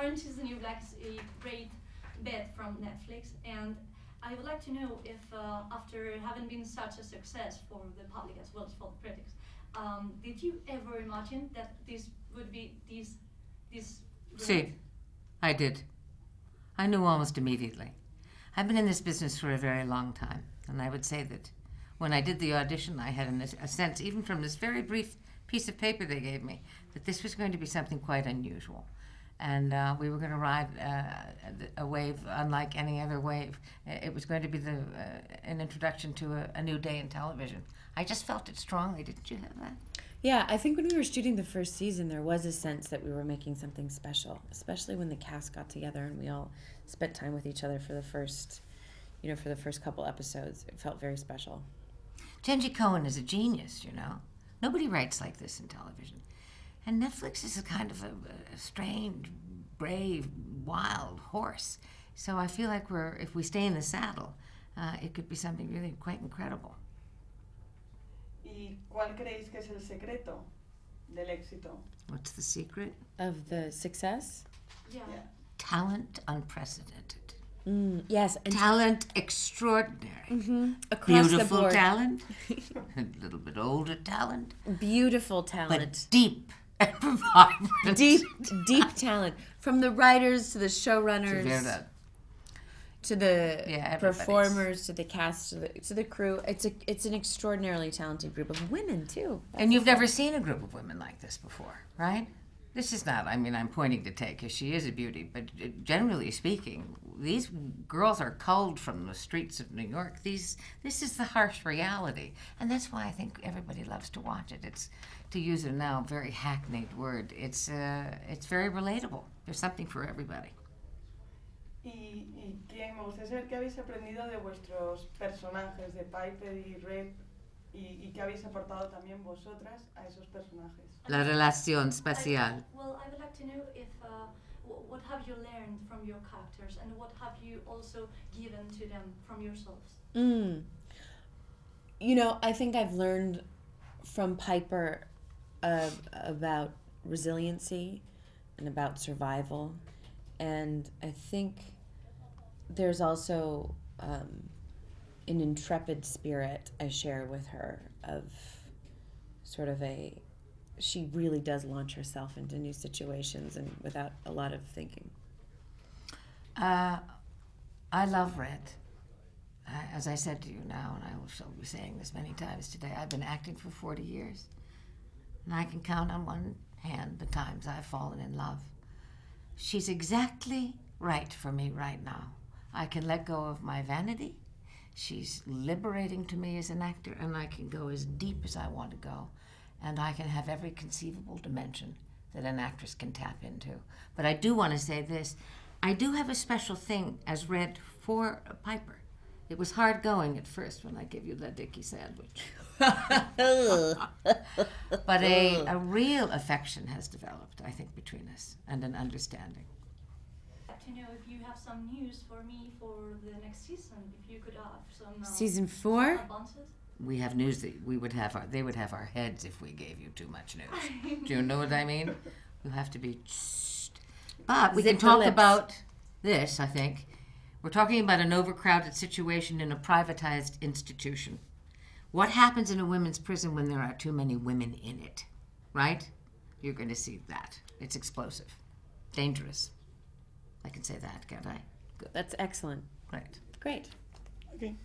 Orange is the New Black is a great bet from Netflix, and I would like to know if, after having been such a success for the public as well as for the critics, did you ever imagine that this would be this? See, I did. I knew almost immediately. I've been in this business for a very long time, and I would say that when I did the audition, I had a sense, even from this very brief piece of paper they gave me, that this was going to be something quite unusual. And we were going to ride a wave unlike any other wave. It was going to be an introduction to a new day in television. I just felt it strongly. Didn't you have that? Yeah, I think when we were shooting the first season, there was a sense that we were making something special, especially when the cast got together and we all spent time with each other for the first couple episodes. It felt very special. Jenji Cohen is a genius, Nobody writes like this in television. And Netflix is a kind of a strange, brave, wild horse. So I feel like if we stay in the saddle, it could be something really quite incredible. ¿Y cuál creéis que es el secreto del éxito? What's the secret? Of the success? Yeah. Talent unprecedented. Yes. And talent extraordinary. Mm-hmm. Across Beautiful the board. talent. A little bit older talent. Beautiful talent. But deep and vibrant. Deep talent. From the writers to the showrunners. To the performers, to the cast, to the crew. It's an extraordinarily talented group of women, too. And you've never seen a group of women like this before, right? This is not, I'm pointing to Tay because she is a beauty, but generally speaking, these girls are culled from the streets of New York. This is the harsh reality. And that's why I think everybody loves to watch it. It's, to use a now very hackneyed word, it's very relatable. There's something for everybody. Y me gustaría saber qué habéis aprendido de vuestros personajes, de Piper y Red, y qué habéis aportado también vosotras a esos personajes. La relación especial. Well, I would like to know if what have you learned from your characters, and what have you also given to them from yourselves? I think I've learned from Piper about resiliency and about survival, and I think there's also an intrepid spirit I share with her of sort of she really does launch herself into new situations and without a lot of thinking. I love Red. As I said to you now, and I shall be saying this many times today, I've been acting for 40 years. And I can count on one hand the times I've fallen in love. She's exactly right for me right now. I can let go of my vanity. She's liberating to me as an actor, and I can go as deep as I want to go. And I can have every conceivable dimension that an actress can tap into. But I do want to say this. I do have a special thing as Red for Piper. It was hard going at first when I gave you that Dickie sandwich. But a real affection has developed, I think, between us, and an understanding. To know if you have some news for me for the next season, if you could have some Season 4? We have news that they would have our heads if we gave you too much news. Do you know what I mean? You have to be but we can talk about this, I think. We're talking about an overcrowded situation in a privatized institution. What happens in a women's prison when there are too many women in it, right? You're going to see that. It's explosive, dangerous. I can say that, can't I? Good. That's excellent. Right. Great. Okay.